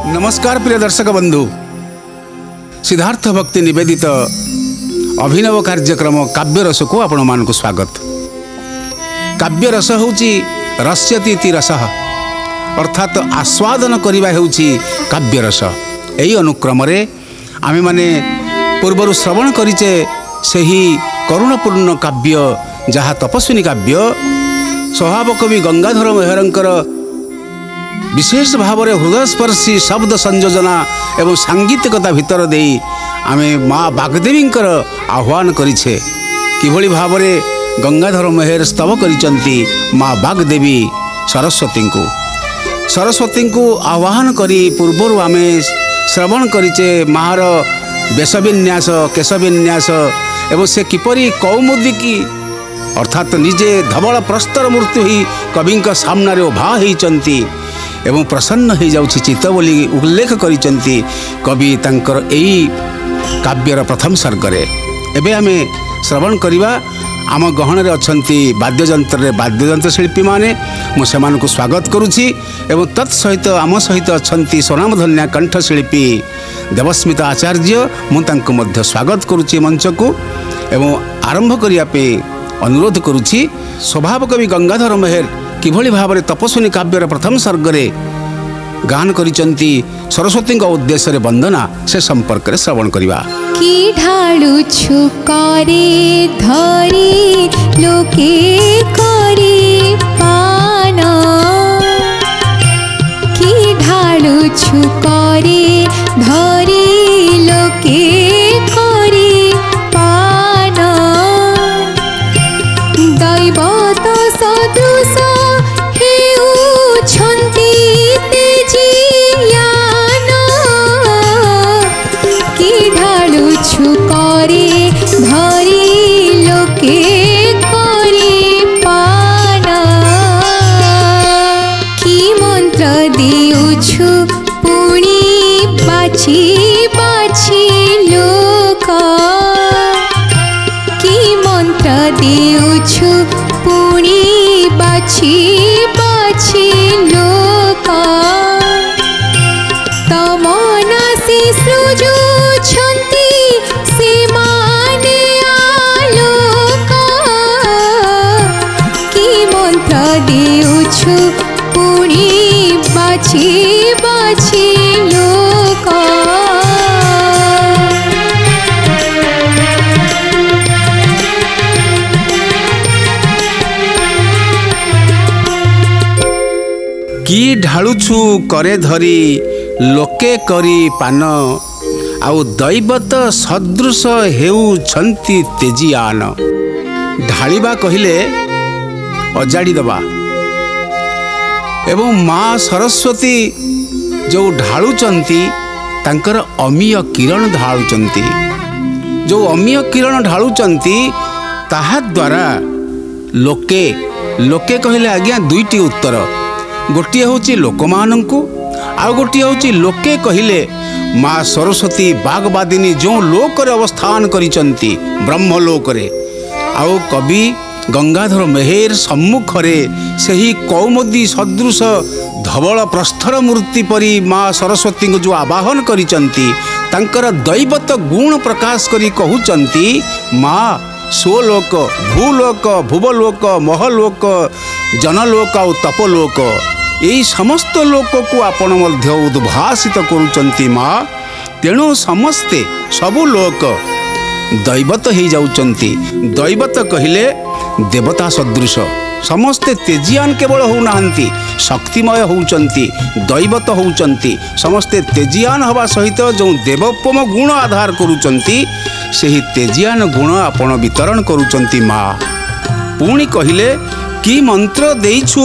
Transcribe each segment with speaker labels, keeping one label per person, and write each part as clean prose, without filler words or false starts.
Speaker 1: नमस्कार प्रिय दर्शक बंधु, सिद्धार्थ भक्ति निवेदित अभिनव कार्यक्रम काव्य रस को आपण मानक स्वागत। काव्य रस होची रस्यति रस अर्थात आस्वादन करवा होची काव्य रस। यही अनुक्रम रे आमे माने पूर्वर श्रवण करिचे सही करुणपूर्ण काव्य जहाँ तपस्विनी काव्य स्वभाव कवि गंगाधर मेहरंकर विशेष भाव में हृदयस्पर्शी शब्द संयोजना एवं सांगीतिकता भितर दे आमे माँ बागदेवींकर आह्वान करिछे। किभली भाव में गंगाधर मेहर स्तव करिचंती माँ बागदेवी सरस्वती को आह्वान करी पूर्वर आमे श्रवण करिचे मार वेशविन्यास केशविन्यास एवं से किपरि कौमुदी की अर्थात निजे धवल प्रस्तर मूर्ति ही कवि सामने उभा होती एवं प्रसन्न हो जाउछि चित्त बोली उल्लेख करिचंती कवि तांकर एई काव्यर प्रथम सर्गरे। एबे आमे श्रवण करिबा आम गहन रे अछंती वाद्ययंत्र शिल्पी माने मु को स्वागत करुछि एवं तत्सहित आम सहित अछंती स्वनामधन्या कंठशिल्पी देवस्मिता आचार्य मु तांको मध्य स्वागत करुछि मंच को एवं आरंभ करिया पे अनुरोध करुछि। स्वभाव कवि गंगाधर मेहर किभली भाव में तपस्विनी काव्यर प्रथम सर्गरे गान करिचंती सरस्वती उद्देश्य रे वंदना से संपर्क रे श्रवण करिबा।
Speaker 2: की ढालू छुकारे धरी लोके करी पान की ढालू छुकारे धरी लोके करी पान दैवत सदृश छुकारे धरी लोके करी पान की मंत्र देउछु पुणी बाछी बाछी लोक की मंत्र देउछु पुणी बाछी बाछी लोक तमना से सृजु देउछु पुणी बाछी बाछी लोक
Speaker 1: की ढालुछु करे धरी लोके करी पान आउ दैवत सदृश हेउछंती तेजियान। ढालिबा कहिले अजाड़ी दबा एवं माँ सरस्वती जो ढालुचंती तांकर अमीय किरण ढालुचंती जो अमीय किरण ढालुचंती ताहा द्वारा लोके लोके कहले आज्ञा दुईटी उत्तर गोटे होची लोकमानंकु आ गोटे होची लोके कहले माँ सरस्वती बागवादिनी जो लोकरे अवस्थान करिचंती ब्रह्मलोक रे आउ कवि गंगाधर मेहर सम्मुखरे सही कौमुदी सदृश धवल प्रस्तर मूर्ति परी माँ सरस्वती को जो आवाहन करिचंती तांकर दैवत गुण प्रकाश करी कहउचंती माँ स्वलोक भूलोक भुवलोक महलोक जनलोक और तपलोक यही समस्त लोक को आपण मध्य उद्भासित करुचंती माँ। तेणु समस्ते सबु लोक दैवत हो जाउचंती। दैवत कहिले देवता सदृश समस्ते तेजियान केवल होउनाहंती शक्तिमय होउचंती दैवत होउचंती समस्ते तेजियान हवा सहित जो देवोपम गुण आधार करुचंती सेही तेजियान गुण आपण वितरण करुचंती माँ। पुणी कहिले की मंत्र देइछु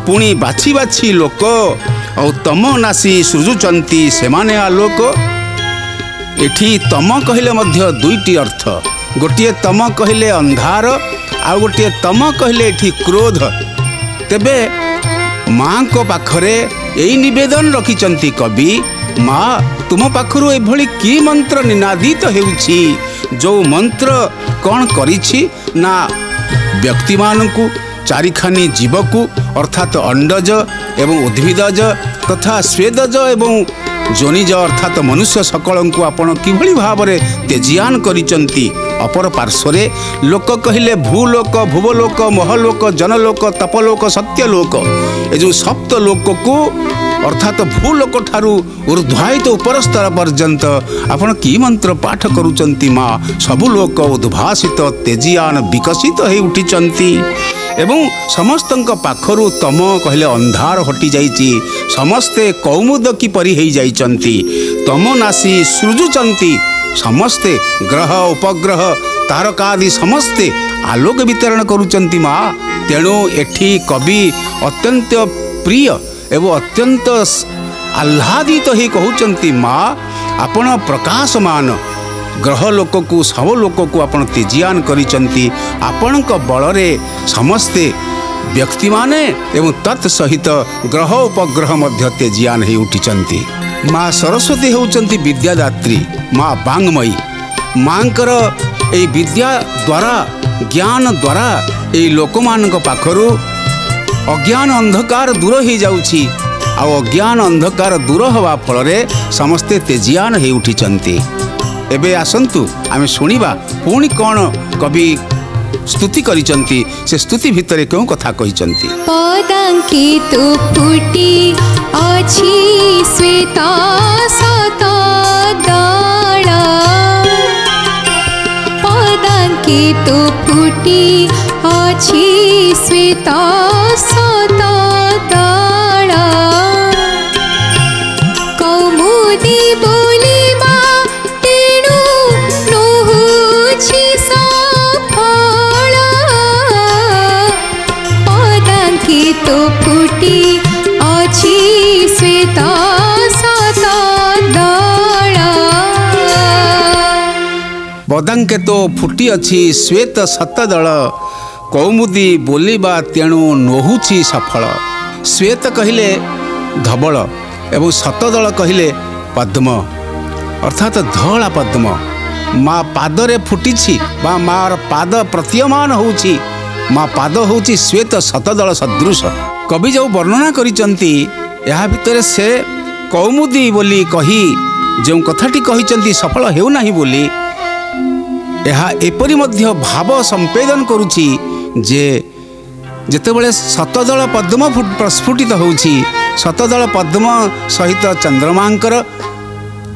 Speaker 1: पुणी बाछी बाछी लोक और तम नासी सृजुचंती सेमाने आलोक। एठी तम कहले मध्य दुईटी अर्थ गोटे तम कहले अंधार आ गोटे तम कहले एठी क्रोध। तेबे माँ को पाखरे यही निवेदन रखिचंती कवि माँ तुम पाखरु एभली की मंत्र निनादित हेउछि जो मंत्र कौन करिछि ना व्यक्ति मानकु चारिखानी जीव को अर्थात अंडज एवं उद्भिदज तथा स्वेदज एवं जोनिज अर्थात मनुष्य सकल को आपण किभली भाव तेजियान करिसंती। अपर पार्श्वरे लोक कहले भूलोक भुवलोक महलोक जनलोक तपलोक सत्यलोक ए जो सप्त लोक को अर्थात भूलोक ठारू ऊर्ध्वायित उपरस्तर पर्यंत आपण की मंत्र पाठ करुचंती माँ सबु लोक उद्भासित तेजियान विकसित हो उठिचंती एवं समस्तंक पाखरु तम कहले अंधार हटि जाइछि समस्ते कौमुदकी परि हेइ जाइछंती तम नासी सृजुचंती समस्ते ग्रह उपग्रह तारकादि समस्ते आलोक वितरण करुचंती माँ तेणु एठी कवि अत्यंत प्रिय एवं अत्यंत आह्लादित ही कहउचंती माँ आपण प्रकाशमान ग्रह लोक को सब लोक को आपण तेजियान करिचंती आपणक बलरे समस्ते व्यक्ति माने एवं तत्सहित ग्रह उपग्रह मध्य तेजियान हो उठिचंती। माँ सरस्वती होउचंती विद्यादात्री माँ बांगमयी माँकर ए विद्या द्वारा ज्ञान द्वारा ए लोकमानक पाखरु अज्ञान अंधकार दूर हो जाउछि आ अज्ञान अंधकार दूर हवा फलरे समस्ते तेजियान हो उठिचंती। एबे आसंतु आमे शुणिबा पुणी कौन कवि स्तुति करिचंती से स्तुति भितरे क्यों कथा कहिचंती।
Speaker 2: पदांकित फुटी अछि श्वेता सत दला पदांकित फुटी अछि श्वेता सत दला कौमुदी बोलिबा तेणु नहुछि सफल पदांकित फुटी अछि श्वेता सत दला
Speaker 1: पदांकित फुटी अछि श्वेत सतदल कौमुदी बोलिबा तेणु नहुछि सफल। श्वेत कहिले धवल एवं सतदल कहिले पद्म अर्थात धला पद्म माँ पादरे फुटी बा मार पाद प्रतीयमान होउछि माँ पाद होउछि श्वेत सतदल सदृश। कवि जो वर्णना करिचंती या भितर से कौमुदी बोली कही जो कथाटी कहिचंती सफल हेउ नाही बोली यह एपरि मध्य भाव संपेदन करुछि जे जेतेबेले सतदल पद्म प्रस्फुटित होउछि सतदल पद्म सहित चंद्रमांकर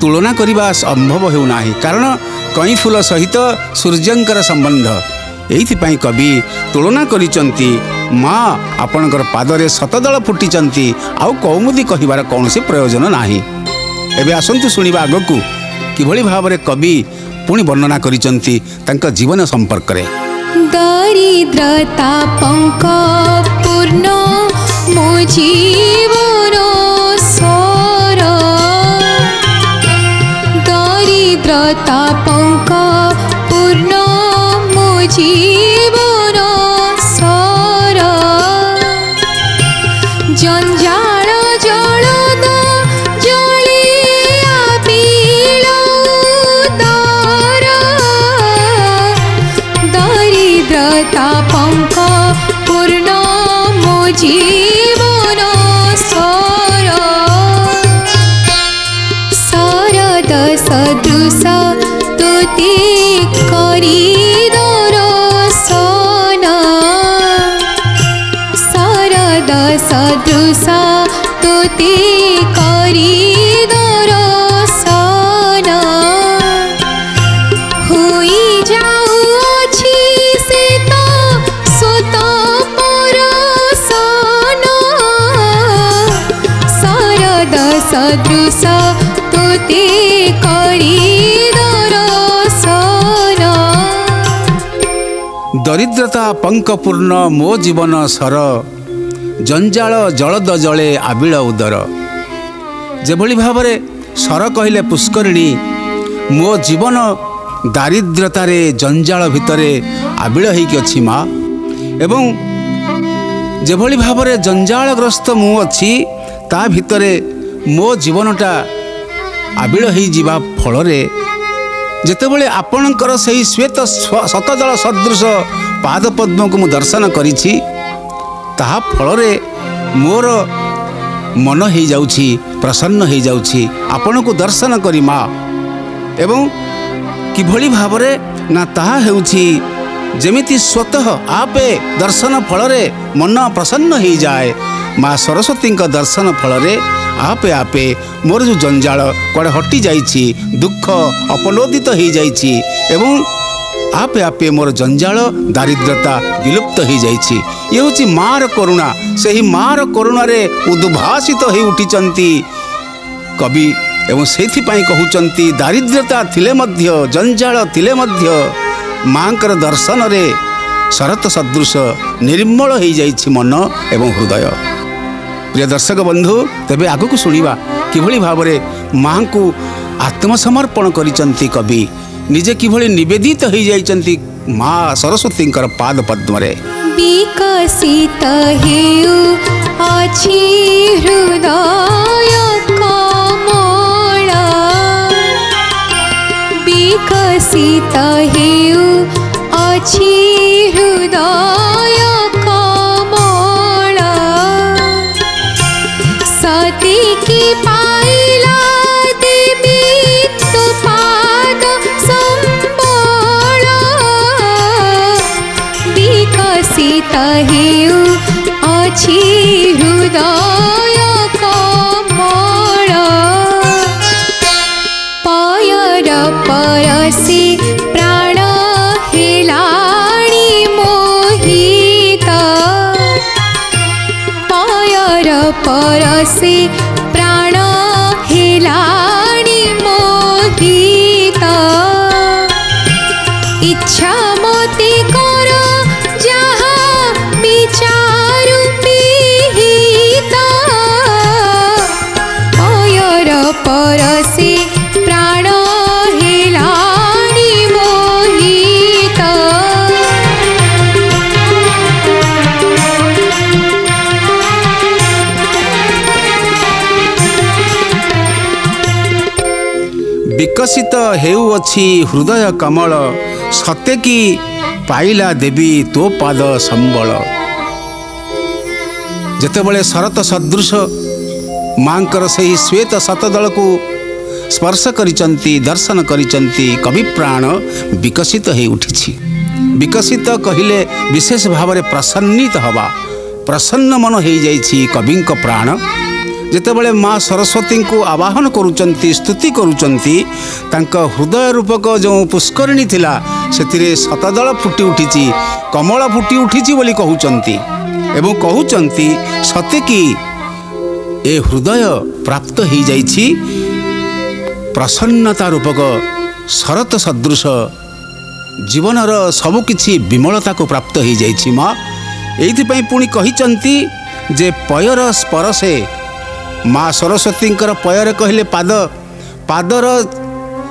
Speaker 1: तुलना करने संभव होना कारण कई फूल सहित सूर्यंकर संबंध एइथिपाई कवि तुलना करिचंती माँ आपणकर पादरे सतदल फुटिचंती आउ कौमुदी कहिबार कौनसी प्रयोजन नाही। एबे आसंतु शुणिबा आगकू किभली भावरे कवि पुणी वर्णना करिचंती तांका जीवन संपर्क रे।
Speaker 2: दरिद्रता पंक पूर्ण मो जीवन सर दरिद्रता पंक पूर्ण मो जीवन सर जंजाल जलद जलिया बिलौदर दरिद्रता पंक पूर्ण मो जीवन सर शरद सदृश तुति करी दर्शन शरद सदृश तुति करी दर्शन हुई जाउछि से तो सुत परसन शरद सदृश तुति करी दर्शन
Speaker 1: दरिद्रता पंकपूर्ण मो जीवन सर जंजाल जलद जले आबिल उदर जेभली भावरे सर कहले पुष्करिणी मो जीवन दारिद्रतारे जंजाल भितरे आबिल होइकी अछि माँ एवं जेभली भावरे जंजालग्रस्त मु अछि ता भितरे मो जीवनटा आबिल होई जिबा फलरे जेतेबेले आपणकर सही श्वेत सतदल सदृश पाद पद्म को मु दर्शन करिछि ताहा फलरे मोर मन हो जाउछि प्रसन्न हो जाउछि आपण को दर्शन करी माँ एवं किभली भावरे ना ताहा हेउछि जेमिति स्वतः आपे दर्शन फल मन प्रसन्न हो जाए। माँ सरस्वती दर्शन फल आपे आपे मोर जो जंजाल कुआड़े हटि जाइछि दुख अपनोदित हो जाइछि एवं आपे आपे मोर जंजाल दारिद्रता विलुप्त हो जाइछि। ये हूँ मार करुणा से ही मार करुणा रे उद्भासित हो उठिचंती कवि एवं सेथिपाई कहउचंती दारिद्रता थिले मध्य जंजाल थिले मध्य माँकर दर्शन रे शरत सदृश निर्मल हो जाइछि मन एवं हृदय। प्रिय दर्शक बंधु तेबे आगु शुणा किभली भाव माँ को आत्मसमर्पण करिचंती कवि निजे किभली निवेदित हो जाइचंती माँ सरस्वती पाद पद्म रे।
Speaker 2: विकसित हेउ अछि हृदय कमल विकसित हेउ अछि हृदय कमल सती की पाइला देवी तो पाद संबल विकसित हेउ अछि हृदय कमल पयर परसि प्राण हेलाणी मोहित पयर परसि प्राण हेलाणी मोहित इच्छा मोते कर जहाँ विचारु पिहित पयर परसि प्राण हेलाणी मोहित
Speaker 1: विकसित हेउ अछि हृदय कमल सते की पाइला देवी तो पाद संबल। जेतेबेले शरत सदृश मांकर सही श्वेत शतदल को स्पर्श करिचंती दर्शन करिचंती कवि प्राण विकसित हो उठिछि। विकसित कहिले विशेष भाव में प्रसन्नित हवा प्रसन्न मन हो जाइछि कविंक प्राण। जेतेबेले माँ सरस्वती को आवाहन करुचंती स्तुति करुचंती तांका हृदय रूपक जो पुष्करिणी थिला सेतिरे शतदल फुटी उठिछि कमल फुटी उठिछि बोली कहउचंती एवं कहउचंती सते की ए हृदय प्राप्त हो जाइछि प्रसन्नता रूपक शरत सदृश जीवनर सबकिछि विमलता को प्राप्त हो जाइछि। माँ एइथिपई पुणी कहिचंती जे पयर स्पर्शे माँ सरस्वती पयर कहले पाद पादर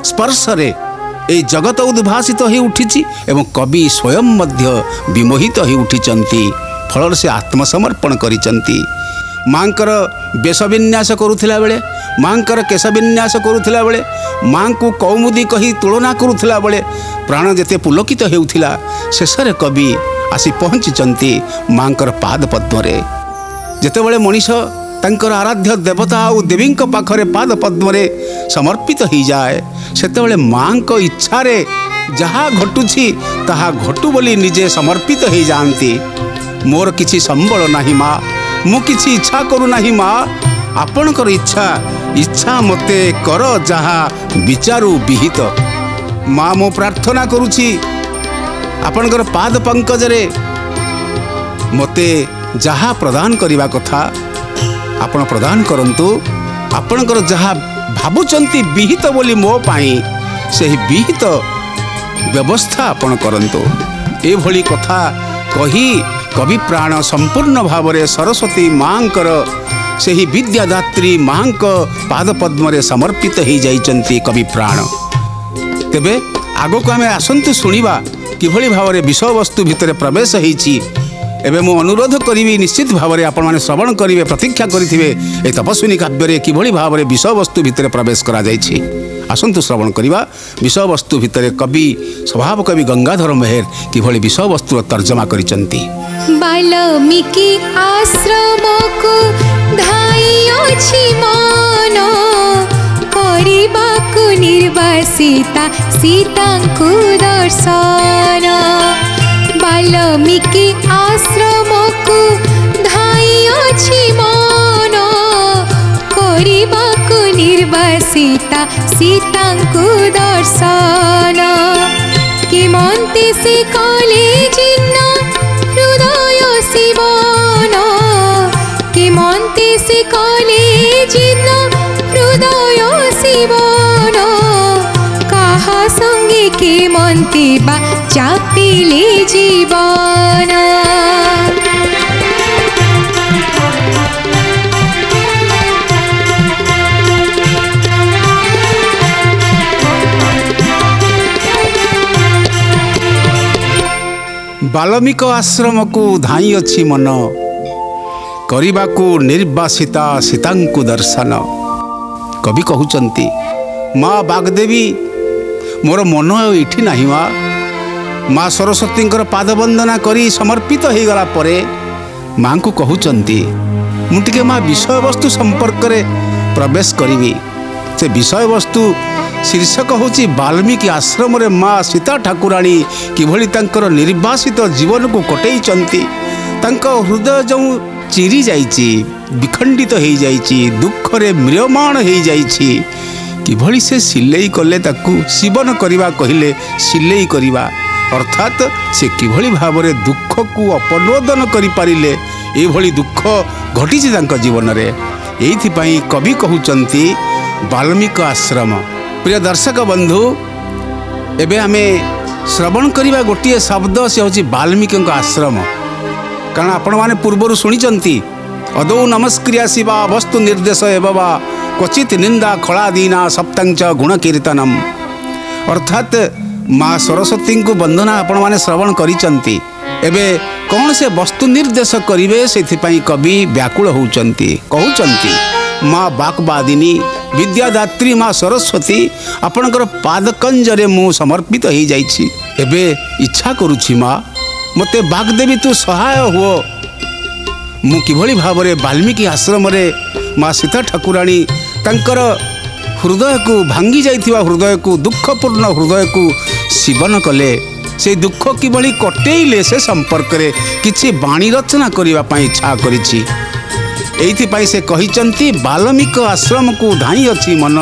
Speaker 1: स्पर्श रे ए जगत उद्भासित हो उठिछि एवं कवि स्वयं मध्य विमोहित हो उठिचंती फल से आत्मसमर्पण करिचंती। माँकर बेश विन्यास करुथिला बेले माँकर केश विन्यास करुथिला बेले माँ को कौमुदी कही तुलना करुथिला बेले प्राण जेते पुलकित हेउथिला शेषरे कवि आसी पहुँचीचंती माँकर पाद पद्म रे। जेतेबेले मनीष तांकर आराध्य देवता और देवी पाखरे पाद पद्म रे समर्पित हो जाए सेतेबेले माँ को इच्छा रे जहाँ घटुछि ताहा घटु बोली निजे समर्पित हो जाती। मोर किछि संबल नाही माँ मु किछि इच्छा करू नाही माँ आपणकर इच्छा इच्छा मते कर जहाँ विचारु विहित। माँ मो प्रार्थना करुछि आपणकर पाद पंकज रे मते जहाँ प्रदान करिवा कथा आपण प्रदान करंतु आपणकर जहाँ भावुचंती विहित बोली मो पाई सही विहित व्यवस्था आपण करंतु। ए भली कथा कही कवि प्राण संपूर्ण भाव में सरस्वती माँकर सही विद्यादात्री माँ पाद पद्म रे समर्पित हो जाइचंती कवि प्राण। तेबे आगो को आमे आसंतु सुनिबा किभली भाव में विषय वस्तु भितर प्रवेश होईची। एबे मु अनुरोध करी निश्चित भाव में आपण माने श्रवण करिवे प्रतीक्षा करिथिबे ए तपस्विनी काव्य रे किभली भाव में विषय वस्तु भितर प्रवेश करा जाइछि। आसतु श्रवण करवा विषय वस्तु भितर कवि स्वभाव कवि गंगाधर मेहर किभली विषय वस्तुर तर्जमा करिसंती।
Speaker 2: वाल्मीकि आश्रम को धाई अछि मन करबाकु निर्वासिता सीतांकु दर्शन। वाल्मीकि आश्रम को धाई अछि मन करबाकु निर्वासिता सीतांकु दर्शन। किमन्ते से कले जिन्न हृदय शिवन किमन्ते से कले जिन्न हृदय शिवन काहा संगे किमन्ते बा चापिले जीवन।
Speaker 1: वाल्मीकि आश्रम को धाई अछि मन करबाकू निर्वासिता सीतांकु दर्शन। कवि कहउचंती माँ बागदेवी मोर मन एठी नाही माँ सरस्वती पादवंदना करी समर्पित हो गला परे माँ को कहउचंती मुझे माँ विषय वस्तु संपर्क रे प्रवेश करी। से विषय वस्तु शीर्षक होची वाल्मीकि आश्रम रे माँ सीता ठाकुराणी किभली तांकर निर्वासित जीवन को कटैचंती। तांको हृदय जो चिरी जाइची विखंडित हो जाइची दुख रे म्रियमाण हो जाइची किभली से सिलेई कले ताकू सीवन करवा कहले सिलेई करवा अर्थात से किभली भाव रे दुख को अपनोदन करि पारिले एभली दुख घटिची तांको जीवन रे। एइथिपई कवि कहउचंती वाल्मीकि आश्रम। प्रिय दर्शक बंधु एबे आमे श्रवण करिबा गोटे शब्द से होची वाल्मीकि आश्रम। कारण आपण माने पूर्वर शुणिचंती अदौ नमस्क्रिया शिवा वस्तु निर्देश एवं क्वचित निंदा खलादीना सप्तांच गुण कीर्तनम। अर्थात माँ सरस्वती को वंदना आपण माने श्रवण करिचंती एबे कौन से वस्तु निर्देश करिवे सेथिपई कवि व्याकुल होउचंती कहउचंती माँ बाकबादिनी विद्यादात्री माँ सरस्वती आपणकर पादकंजरे मु समर्पित हो जाइछि। एबे इच्छा करुछि माँ मते बागदेवी तू सहाय हुओ मु किभली भाव रे वाल्मीकि आश्रम रे माँ सीता ठाकुराणी तांकर हृदय को भांगी जाइथिबा हृदय को दुखपूर्ण हृदय को सीवन कले से दुख किभली कटेइले से संपर्क रे किछि बाणी रचना करिवा पई इच्छा करिछि। एइथिपई से कहिचंती वाल्मीकि आश्रम को धाई अछि मन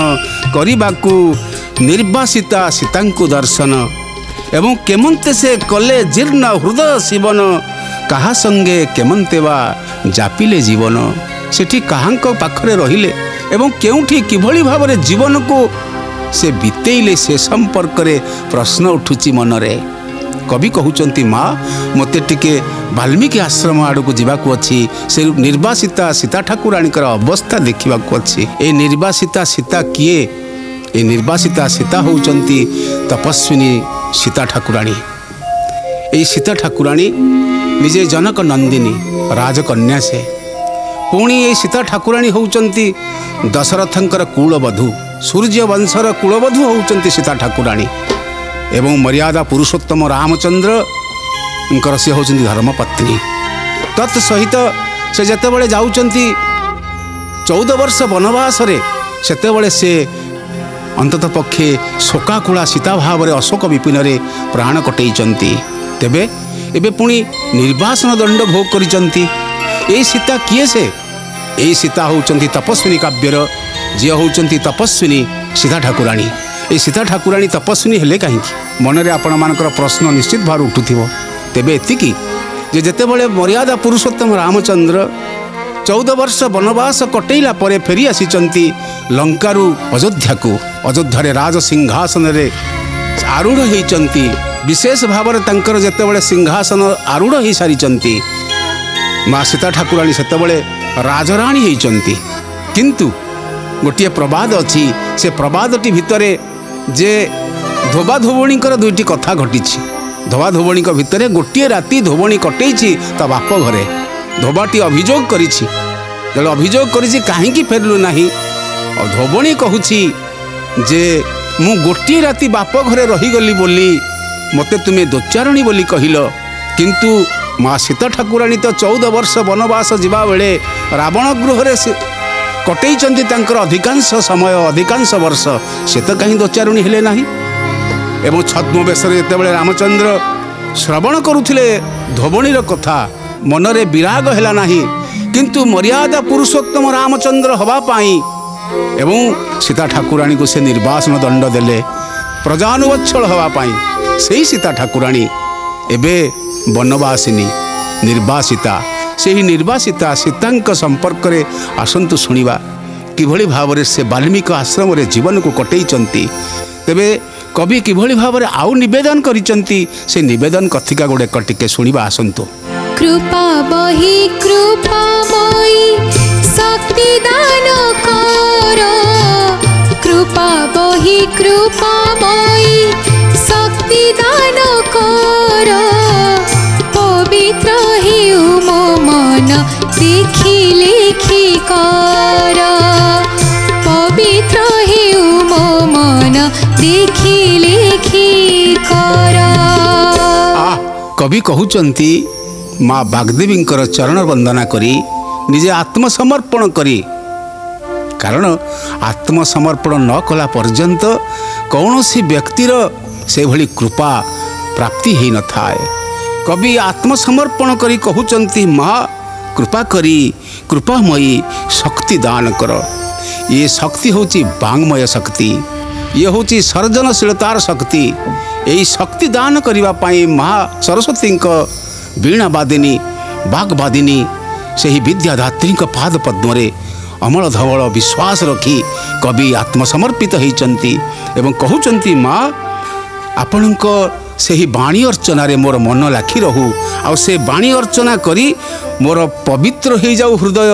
Speaker 1: करिबाकू निर्वासिता सीतांकु दर्शन एवं केमंते से कले जीर्ण हृदय शिवन कहा संगे केमंते बा जापिले जीवन सेठी काहांक पाखरे रहिले एवं केउठी किभली भाव रे जीवन को से बितेइले से संपर्क रे प्रश्न उठुची मन रे। कवि कहउचंती माँ मते टिके वाल्मीकि आश्रम आड़ को जीवाकू अच्छी से निर्वासिता सीता ठाकुराणी अवस्था देखा अच्छी। ए निर्वासिता सीता किए ए निर्वासिता सीता होउचंती तपस्विनी सीता ठाकुराणी। ए सीता ठाकुराणी निजे जनक नंदिनी राजकन्या से पुणी ए सीता ठाकुराणी होउचंती दशरथंकर कुलवधू सूर्य वंशर कुलवधू होउचंती सीता ठाकुराणी एवं मर्यादा पुरुषोत्तम रामचंद्र से होचंती धर्मपत्नी। तत्सहित से जेतेबेले जाउचंती 14 वर्ष वनवास रे सेतेबेले से अंतत पक्षे शोकाकुला सीता भाव रे अशोक विपिन रे प्राण कटेइचंती। तेबे एबे पुणी निर्वासन दंड भोग करिचंती। ए सीता किए से ए सीता होचंती तपस्विनी काव्यर जे होचंती तपस्विनी सीता ठाकुराणी। ए सीता ठाकुराणी तपस्विनी हेले कहीं मनरे आपण मानकर प्रश्न निश्चित भाव उठुथिबो। तेबे एतिकी जे जेतेबेले मर्यादा पुरुषोत्तम रामचंद्र 14 वर्ष वनवास कटेइला परे फेरी आसीचंती लंकारु अयोध्या को अयोध्या राज सिंहासन रे आरूढ़ होइचंती। विशेष भाव रे तंकर जेतेबेले सिंहासन आरूढ़ हो सारिचंती माँ सीता ठाकुराणी सेतेबेले राजराणी होइचंती। किंतु गोटे प्रबाद अच्छी से प्रबादटी भितरे जे धोबा धोबणीकर दुईटी कथा घटी। धोबा धोबणी भितर गोटे राति धोबणी कटेइछि ता बाप घरे धोबाटी अभियोग करिछि अभियोग करिछि काहेकि फेरलु नाही। और धोबणी कहूछि जे मु गोटे राति बाप घरे रहीगली बोली मते तुम्हें दोचारणी बोली कहल, किंतु माँ सीता ठाकुराणी तो 14 वर्ष वनवास जीवा बेले रावण गृह से कटई अधिकांश समय अधिकांश वर्ष से तो कहीं दोचारुणी हेले नहीं। एवं छद्मवेश जितेबाला रामचंद्र श्रवण करुले धोबणीर कथा मनरे विराग है नहीं, किंतु मर्यादा पुरुषोत्तम रामचंद्र हवापाई एवं सीता ठाकुराणी को से निर्वासन दंड देले प्रजानुवत्सल हवापाई। से सीता ठाकुराणी एबे वनवासिनी निर्वासिता, से ही निर्वासिता सीता संपर्क में आसतु शुणा किभली भाव से वाल्मीकि आश्रम रे जीवन को कटई। तेबे कवि किभली भाव आउ निवेदन करिसंती से निवेदन कथिका गोटे कटिके शुणा आसतु।
Speaker 2: कृपा बही कृपा मई शक्ति दान कर, कृपा बही कृपा मई शक्ति दान कर, पवित्र हेउ मो मन देखि लेखि कर, पवित्र हेउ मो मन देखि लेखि कर।
Speaker 1: कवि कहउचंती माँ बागदेवी चरण वंदना करी निजे आत्मसमर्पण करी, कारण आत्मसमर्पण न कला पर्यंत कौन सी व्यक्तिर से भली कृपा प्राप्ति ही न थाए। कवि आत्मसमर्पण करी कहउचंती माँ कृपा करी कृपामयी शक्ति दान कर। ये शक्ति होची वांगमय शक्ति, ये होची सर्जनशीलतार शक्ति। यही शक्ति दान करिवा पाई माँ सरस्वती वीणावादिनी बागवादिनी से ही विद्याधात्री पाद पद्मरे अमल धवल विश्वास रखी कवि आत्मसमर्पित होती एवं कहउचंती माँ आपणक से ही बाणी अर्चना रे मोर मन लाखी रहू, आ से बाणी अर्चना करी मोर पवित्र हो जाऊ हृदय,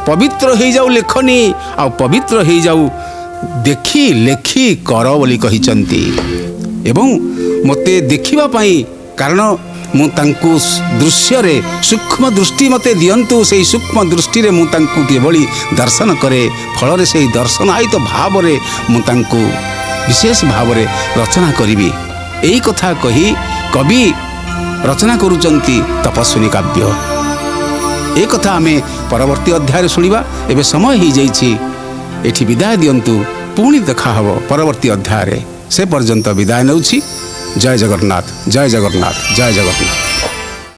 Speaker 1: पवित्र हो जाऊ लेखनी, आ पवित्र हो जाऊ देखी लेखी कर बोली कहिचंती। एवं मते देखिबा पाई कारण मु तांकु दृश्य रे सूक्ष्म दृष्टि मते दियंतु, से सूक्ष्म दृष्टि रे मु तांकु केवली दर्शन करे, फल रे से दर्शनायित भाव रे मु तांकु विशेष भाव रे रचना करिबी। एई कथा कही कवि रचना करुचंती तपस्विनी काव्य। ए कथा आमे परवर्ती अध्याय शुणिबा। एबे समय ही जाइछि, एठी विदाय दियंतु, पुणी देखा हबो परवर्ती अध्याय रे। से पर्यंत विदाय नउछि। जय जगन्नाथ, जय जगन्नाथ, जय जगन्नाथ।